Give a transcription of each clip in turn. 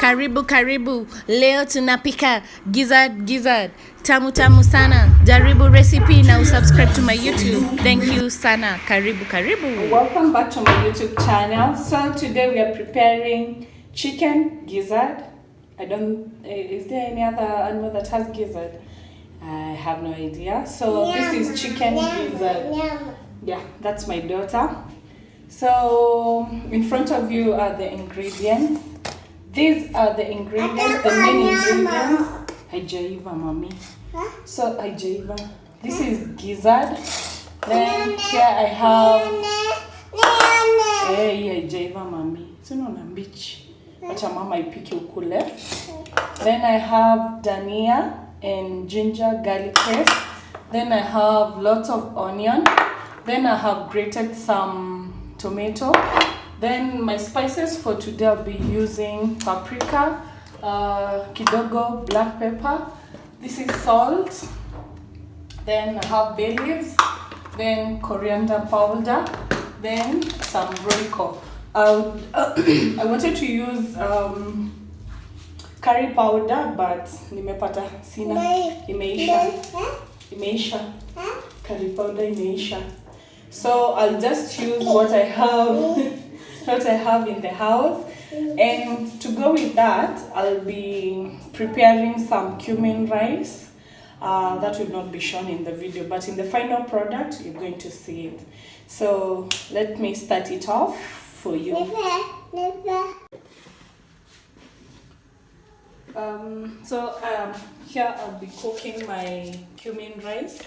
Karibu karibu, leo tunapika gizzard. Tamu tamu sana. Jaribu recipe na subscribe to my YouTube. Thank you sana. Karibu. Welcome back to my YouTube channel. So today we are preparing chicken gizzard. Is there any other animal that has gizzard? I have no idea. So this is chicken gizzard. Yeah, that's my daughter. So in front of you are the ingredients. These are the ingredients, the main ingredients. Hajaiva, mommy. So hajaiva. This is gizzard. Then here I have. Hey, hajaiva, mommy. So no na beach. Acha mama ipike ukule. Then I have dania and ginger garlic paste. Then I have lots of onion. Then I have grated some tomato. Then my spices for today I'll be using paprika, kidogo black pepper. This is salt. Then I have bay leaves. Then coriander powder. Then some royco. I wanted to use curry powder, but nimepata sina, imeisha. Curry powder imeisha. So I'll just use what I have in the house. And to go with that, I'll be preparing some cumin rice. That will not be shown in the video, but in the final product, you're going to see it. So let me start it off for you. Here I'll be cooking my cumin rice.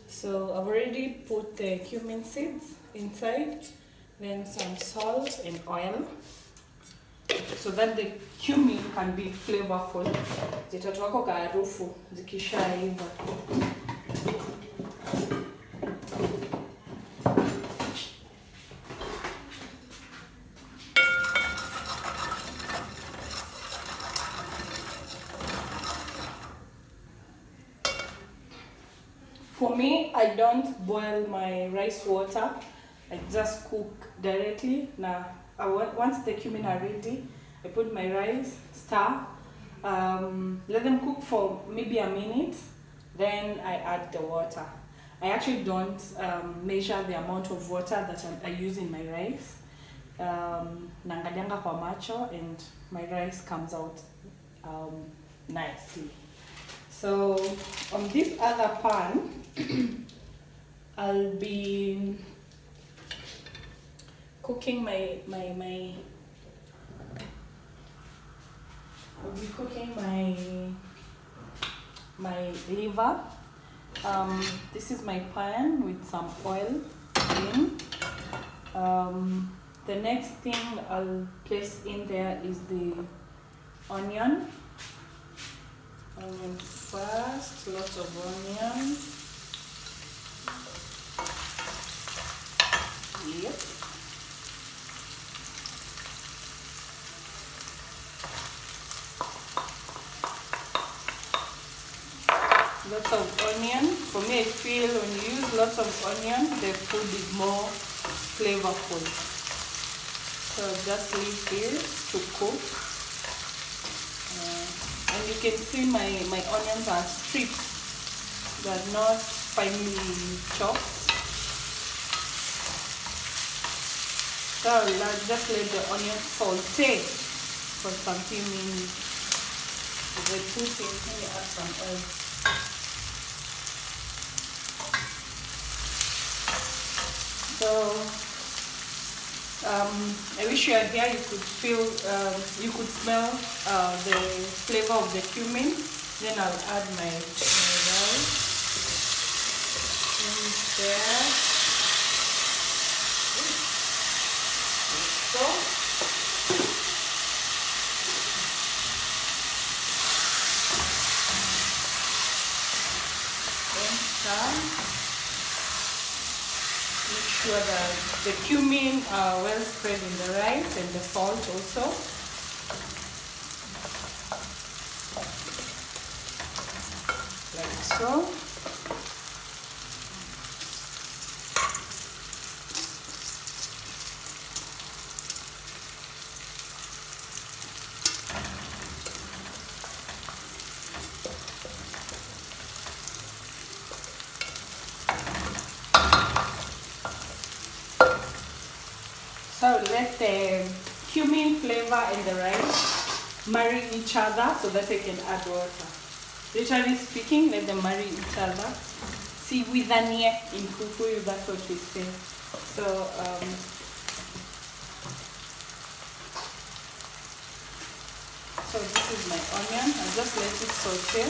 So I've already put the cumin seeds inside, then some salt and oil, so that the cumin can be flavorful. Zitatoka kwa harufu zikishaiva. For me, I don't boil my rice water. I just cook directly. Now, once the cumin are ready, I put my rice, stir, let them cook for maybe a minute, then I add the water. I actually don't measure the amount of water that I use in my rice. Nangalianga kwa macho, and my rice comes out nicely. So on this other pan, I'll be cooking my liver. This is my pan with some oil in. The next thing I'll place in there is the onion. Onion first, lots of onion. Yep. Lots of onion. For me, I feel when you use lots of onion, the food is more flavorful. So just leave this to cook. And you can see my onions are stripped. They are not finely chopped. So I'll just let the onion saute for some few minutes. If I put in, let me add some oil. So I wish you are here. You could feel, you could smell the flavor of the cumin. Then I'll add my rice in there. So make sure that the cumin are well spread in the rice and the salt also. Like so. let the cumin flavor and the rice marry each other so that I can add water. Literally speaking, let them marry each other. See, with in Kikuyu, that's what we say. So, so this is my onion. I'll just let it saute.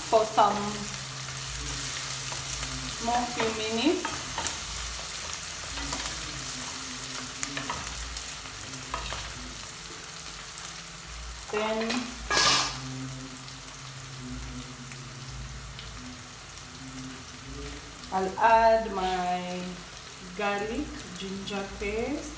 For some more few minutes. Then I'll add my garlic, ginger paste.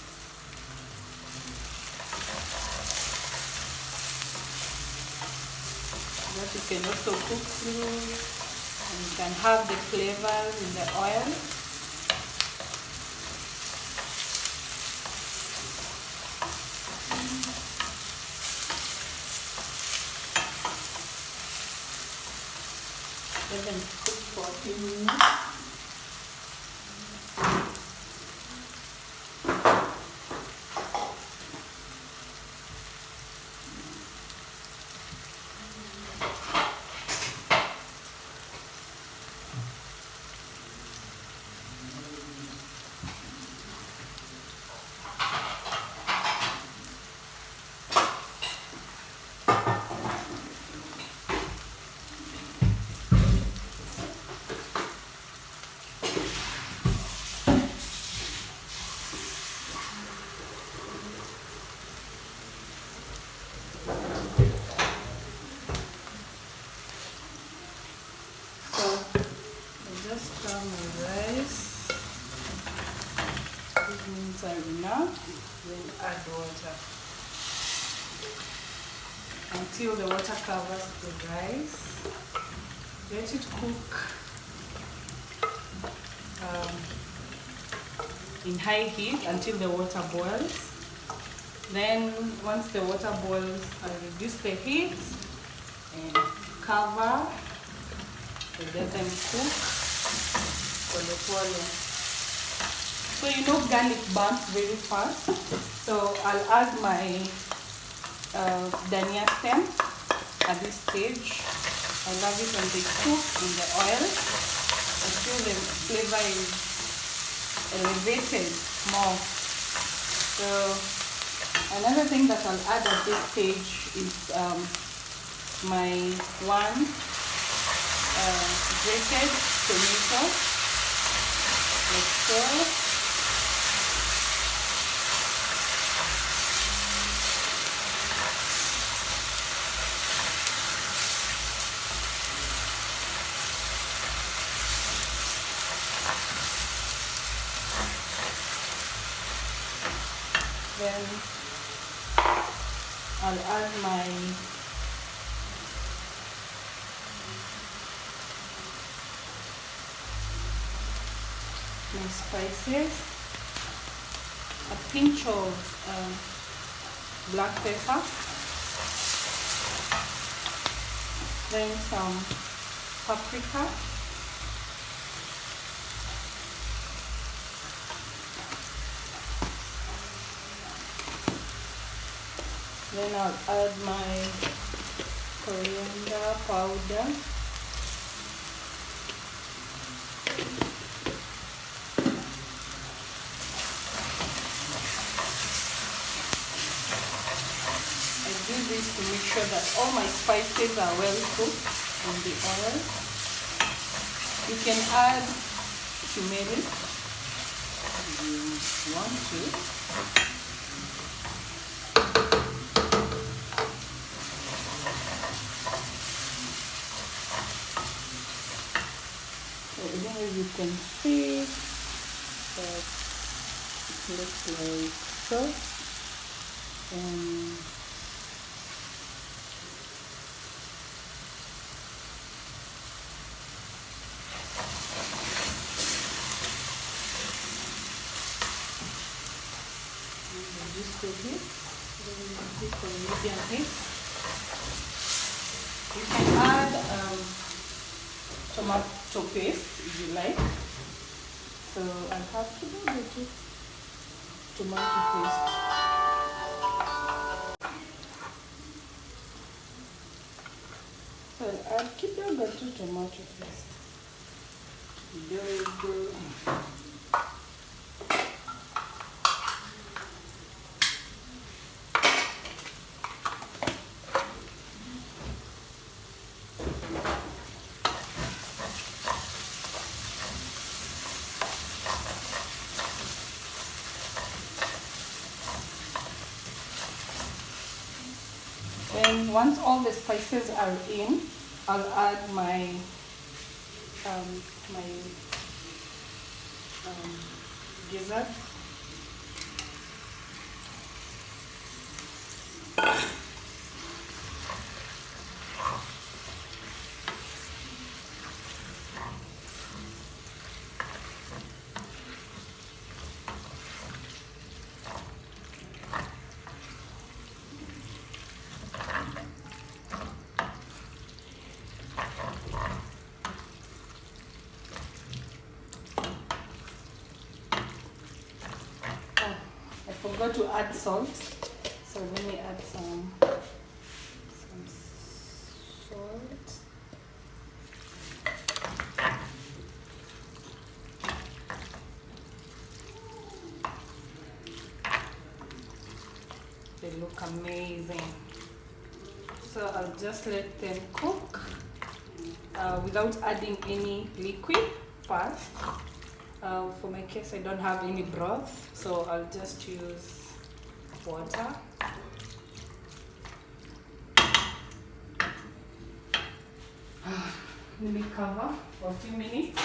That you can also cook through, and you can have the flavors in the oil. Let them cook for a few minutes. Enough, then add water until the water covers the rice. Let it cook in high heat until the water boils. Then once the water boils, I'll reduce the heat and cover and let them cook for the volume. So you know garlic burns very fast. So I'll add my dhania stem at this stage. I love it when they cook in the oil until the flavor is elevated more. So another thing that I'll add at this stage is my one grated tomato, like so. Then I'll add my spices, a pinch of black pepper, then some paprika, then I'll add my coriander powder, this to make sure that all my spices are well cooked in the oil. You can add turmeric if you want to. So as you can see, that looks like so. this to heat. Then you heat on medium heat. You can add tomato paste if you like. So I have to do the tomato paste. So I'll keep the tomato paste. And once all the spices are in, I'll add my gizzard. I forgot to add salt, so let me add some salt. They look amazing. So I'll just let them cook without adding any liquid first. For my case, I don't have any broth, so I'll just use water. Let me cover for a few minutes.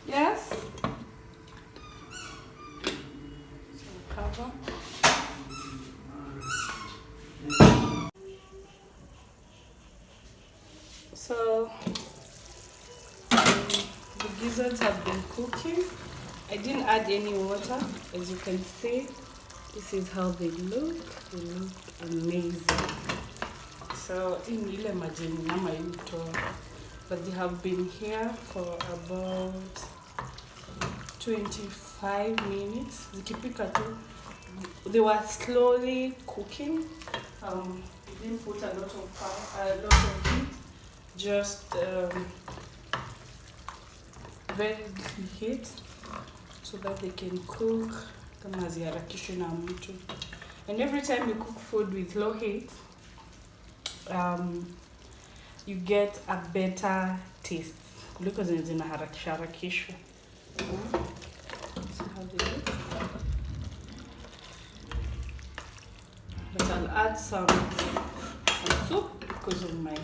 Yes. So cover. So the gizzards have been cooking. I didn't add any water. As you can see, this is how they look. They look amazing. So in ile majini nama yuto, but they have been here for about 25 minutes. Zikipika tu. They were slowly cooking. We didn't put a lot of fire, a lot of heat. Just very little heat so that they can cook kama haziharakishwi na mtu. And every time you cook food with low heat, you get a better taste. Because it's in a harakishwa. See how they look. But I'll add some soup because of my.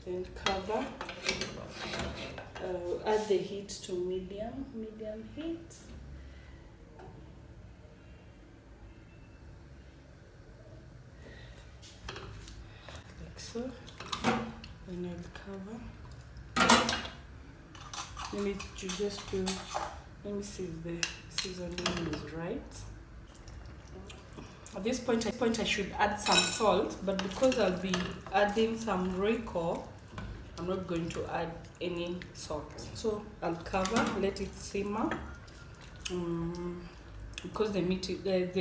Then cover. Add the heat to medium heat. Like so. Then I'll cover. Let me see if the seasoning is right. At this point I should add some salt, but because I'll be adding some Royco, I'm not going to add any salt. So I'll cover, let it simmer. Because the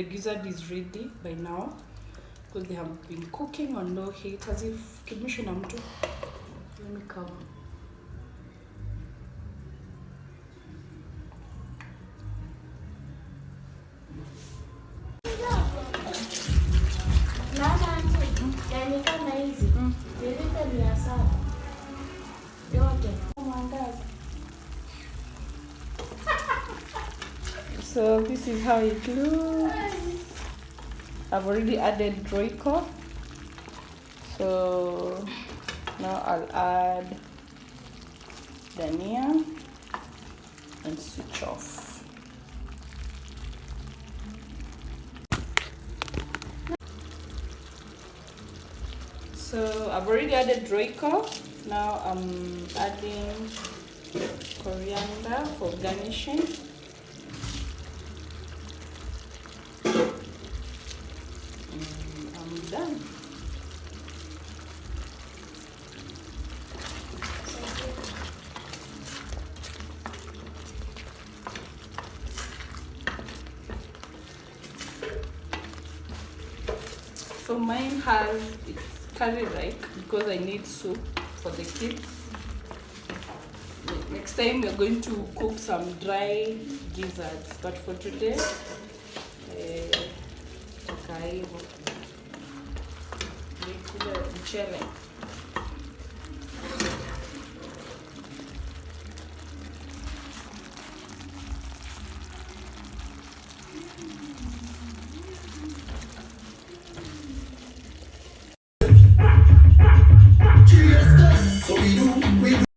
gizzard is ready by now. because they have been cooking on low heat as if kimeshi na mtu. Let me cover. So this is how it looks. I've already added Royco. So now I'll add Dania and switch off. So I've already added Royco. Now I'm adding coriander for garnishing. I'm done. So mine has it's curry like because I need soup for the kids. Next time we're going to cook some dry gizzards, but for today, mchele.